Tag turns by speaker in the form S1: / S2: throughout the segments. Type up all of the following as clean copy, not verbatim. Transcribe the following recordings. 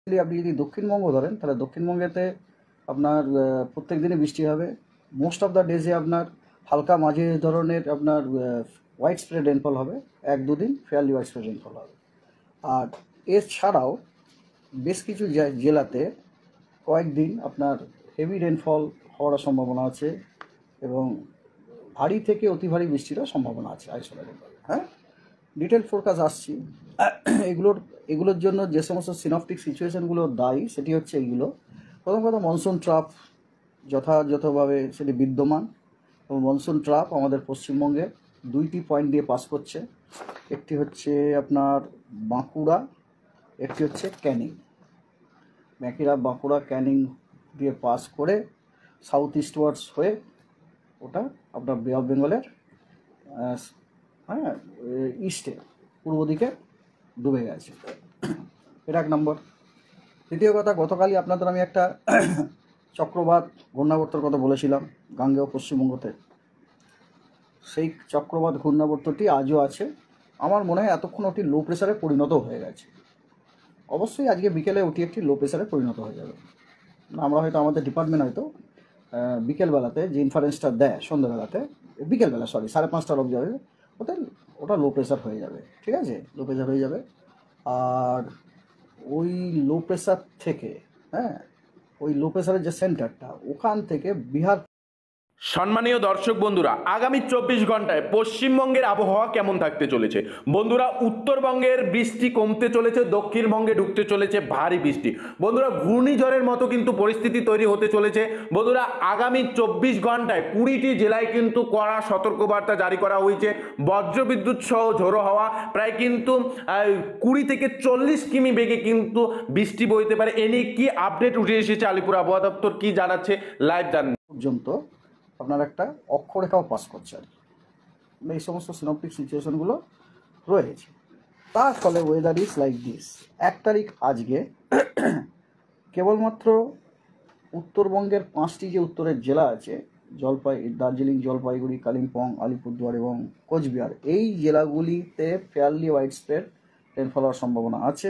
S1: আপনি যদি দক্ষিণবঙ্গ ধরেন তাহলে দক্ষিণবঙ্গেতে আপনার প্রত্যেক দিনই বৃষ্টি হবে। মোস্ট অফ দ্য ডেজে আপনার হালকা মাঝে ধরনের আপনার হোয়াইট স্প্রেড রেনফল হবে, 1-2 দিন ফেয়ারলি হোয়াইট স্প্রেড রেনফল হবে। আর এছাড়াও বেশ কিছু জেলাতে কয়েকদিন আপনার হেভি রেনফল হওয়ার সম্ভাবনা আছে এবং ভারী থেকে অতি ভারী বৃষ্টিরও সম্ভাবনা আছে আইসোলেটেডভাবে। হ্যাঁ, ডিটেল ফোরকাস্ট আসছি। এগুলোর জন্য যে সমস্ত সিনপটিক সিচুয়েশনগুলো দায়ী সেটি হচ্ছে এইগুলো। প্রথম কথা, মনসুন ট্রাপ যথাযথভাবে সেটি বিদ্যমান এবং মনসুন ট্রাপ আমাদের পশ্চিমবঙ্গে 2টি পয়েন্ট দিয়ে পাস করছে। একটি হচ্ছে আপনার বাঁকুড়া, একটি হচ্ছে ক্যানিং। বাঁকুড়া ক্যানিং দিয়ে পাস করে সাউথ ইস্টওয়ার্ডস হয়ে ওটা আপনার বে অফ বেঙ্গলের হ্যাঁ ইস্টে পূর্ব দিকে ডুবে গেছে। এটা 1 নম্বর। দ্বিতীয় কথা, গতকালই আপনাদের আমি একটা চক্রবাত ঘূর্ণাবর্তের কথা বলেছিলাম গাঙ্গেয় পশ্চিমবঙ্গতে। সেই চক্রবাত ঘূর্ণাবর্তটি আজও আছে। আমার মনে হয় এতক্ষণ ওটি লো প্রেসারে পরিণত হয়ে গেছে। অবশ্যই আজকে বিকেলে ওটি একটি লো প্রেসারে পরিণত হয়ে যাবে। আমরা হয়তো আমাদের ডিপার্টমেন্ট হয়তো বিকেলবেলাতে যে ইনফারেন্সটা দেয় সন্ধ্যাবেলাতে, বিকেলবেলা 5:30 অবধি যাবে, ওটা লো প্রেসার হয়ে যাবে। ঠিক আছে, লো প্রেসার হয়ে যাবে। আর ওই লো প্রেসার থেকে ওই লো প্রেসারের যে সেন্টারটা ওখান থেকে বিহার।
S2: সম্মানীয় দর্শক বন্ধুরা, আগামী 24 ঘন্টায় পশ্চিমবঙ্গের আবহাওয়া কেমন থাকতে চলেছে? বন্ধুরা, উত্তরবঙ্গের বৃষ্টি কমতে চলেছে, দক্ষিণবঙ্গে ঢুকতে চলেছে ভারী বৃষ্টি। বন্ধুরা, ঘূর্ণিঝড়ের মতো কিন্তু পরিস্থিতি তৈরি হতে চলেছে। বন্ধুরা, আগামী 24 ঘন্টায় 20টি জেলায় কিন্তু কড়া সতর্কবার্তা জারি করা হয়েছে। বজ্রবিদ্যুৎ সহ ঝোড়ো হাওয়া প্রায় কিন্তু 20 থেকে 40 কিমি বেগে কিন্তু বৃষ্টি বইতে পারে। এ নিয়ে কি আপডেট উঠে এসেছে, আলিপুর আবহাওয়া দপ্তর কি জানাচ্ছে, লাইভ জান
S1: পর্যন্ত আপনার একটা অক্ষরেখাও পাস করছে আর কি। এই সমস্ত সিনপটিক সিচুয়েশনগুলো রয়েছে। তার ফলে ওয়েদার ইজ লাইক দিস। 1 তারিখ আজকে কেবলমাত্র উত্তরবঙ্গের 5টি যে উত্তরের জেলা আছে, দার্জিলিং, জলপাইগুড়ি, কালিম্পং, আলিপুরদুয়ার এবং কোচবিহার, এই জেলাগুলিতে ফেয়ারলি হোয়াইট স্প্রেড রেনফল হওয়ার সম্ভাবনা আছে।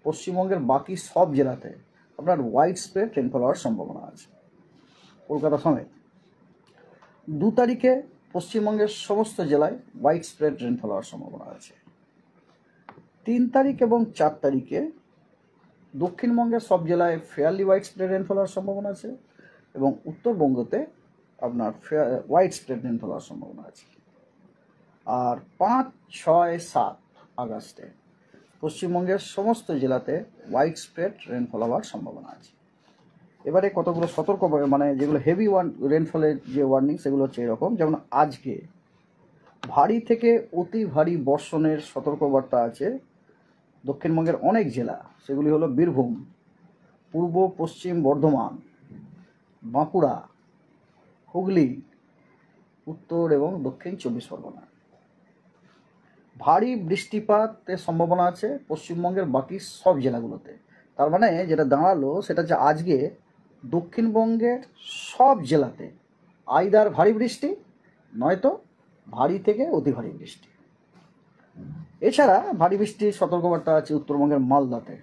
S1: পশ্চিমবঙ্গের বাকি সব জেলাতে আপনার হোয়াইট স্প্রেড রেনফল হওয়ার সম্ভাবনা আছে, কলকাতা সমেত। 2 তারিখে পশ্চিমবঙ্গের সমস্ত জেলায় হোয়াইট স্প্রেড রেনফল হওয়ার সম্ভাবনা আছে। 3 তারিখ এবং 4 তারিখে দক্ষিণবঙ্গের সব জেলায় ফেয়ারলি হোয়াইট স্প্রেড রেনফল হওয়ার সম্ভাবনা আছে এবং উত্তরবঙ্গতে আপনার হোয়াইট স্প্রেড রেনফল হওয়ার সম্ভাবনা আছে। আর 5, 6, 7 আগস্টে পশ্চিমবঙ্গের সমস্ত জেলাতে হোয়াইট স্প্রেড রেনফল হওয়ার সম্ভাবনা আছে। এবারে কতগুলো সতর্ক, মানে যেগুলো হেভি রেনফলের যে ওয়ার্নিং সেগুলো হচ্ছে এরকম। যেমন আজকে ভারী থেকে অতি ভারী বর্ষণের সতর্কবার্তা আছে দক্ষিণবঙ্গের অনেক জেলা। সেগুলি হলো বীরভূম, পূর্ব পশ্চিম বর্ধমান, বাঁকুড়া, হুগলি, উত্তর এবং দক্ষিণ 24 পরগনা। ভারী বৃষ্টিপাতের সম্ভাবনা আছে পশ্চিমবঙ্গের বাকি সব জেলাগুলোতে। তার মানে যেটা দাঁড়ালো সেটা হচ্ছে আজকে দক্ষিণবঙ্গের সব জেলাতে আইদার ভারী বৃষ্টি নয়তো ভারী থেকে অতি ভারী বৃষ্টি। এছাড়া ভারী বৃষ্টির সতর্কবার্তা আছে উত্তরবঙ্গের মালদাতে।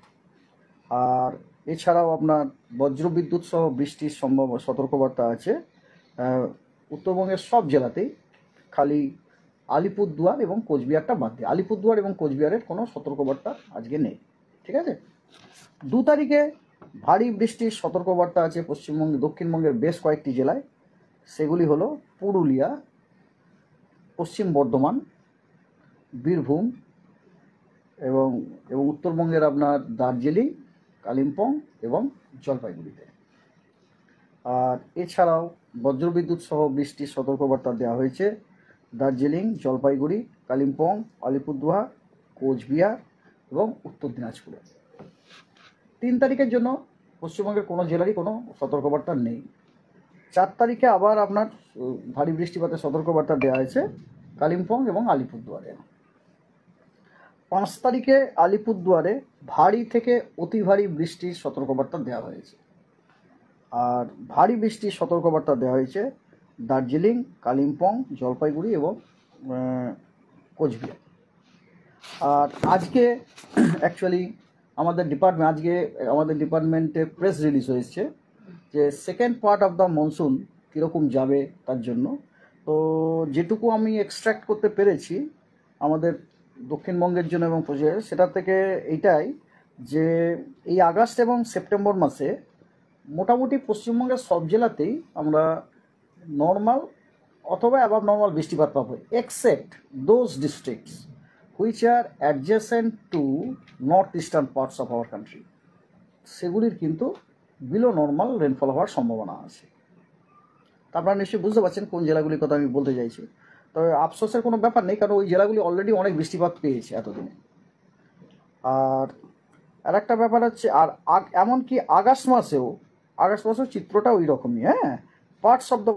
S1: আর এছাড়াও আপনার বজ্রবিদ্যুৎ সহ বৃষ্টির সতর্কবার্তা আছে উত্তরবঙ্গের সব জেলাতেই, খালি আলিপুরদুয়ার এবং কোচবিহারটা বাদ দিয়ে। আলিপুরদুয়ার এবং কোচবিহারের কোনো সতর্কবার্তা আজকে নেই। ঠিক আছে। 2 তারিখে ভারী বৃষ্টির সতর্কবার্তা আছে দক্ষিণবঙ্গের বেশ কয়েকটি জেলায়। সেগুলি হলো পুরুলিয়া, পশ্চিম বর্ধমান, বীরভূম এবং উত্তরবঙ্গের আপনার দার্জিলিং, কালিম্পং এবং জলপাইগুড়িতে। আর এছাড়াও বজ্রবিদ্যুৎ সহ বৃষ্টির সতর্কবার্তা দেওয়া হয়েছে দার্জিলিং, জলপাইগুড়ি, কালিম্পং, আলিপুরদুয়ার, কোচবিহার এবং উত্তর দিনাজপুরে। 3 তারিখের জন্য পশ্চিমবঙ্গের কোনো জেলারই কোনো সতর্কবার্তা নেই। 4 তারিখে আবার আপনার ভারী বৃষ্টিপাতের সতর্কবার্তা দেওয়া হয়েছে কালিম্পং এবং আলিপুরদুয়ারে। 5 তারিখে আলিপুরদুয়ারে ভারী থেকে অতি ভারী বৃষ্টির সতর্কবার্তা দেওয়া হয়েছে। আর ভারী বৃষ্টির সতর্কবার্তা দেওয়া হয়েছে দার্জিলিং, কালিম্পং, জলপাইগুড়ি এবং কোচবিহার। আর আজকে অ্যাকচুয়ালি আমাদের ডিপার্টমেন্টে প্রেস রিলিজ হয়েছে যে second part of the monsoon কীরকম যাবে তার জন্য। তো যেটুকু আমি এক্সট্র্যাক্ট করতে পেরেছি আমাদের দক্ষিণবঙ্গের জন্য এবং সেটা থেকে এইটাই যে এই আগস্ট এবং সেপ্টেম্বর মাসে মোটামুটি পশ্চিমবঙ্গের সব জেলাতেই আমরা নর্মাল অথবা অ্যাবাভ নর্মাল বৃষ্টিপাত পাবো, except those districts which are adjacent to north eastern parts of our country, সেগুলির কিন্তু বিলো নর্মাল রেনফল হওয়ার সম্ভাবনা আছে। তা আপনারা নিশ্চয়ই বুঝতে পারছেন কোন জেলাগুলির কথা আমি বলতে চাইছি। তবে আফসোসের কোনো ব্যাপার নেই, কারণ ওই জেলাগুলি অলরেডি অনেক বৃষ্টিপাত পেয়েছে এতদিনে। আর একটা ব্যাপার হচ্ছে, এমনকি আগস্ট মাসেও চিত্রটা ওই রকমই, হ্যাঁ, পার্টস অফ দ্য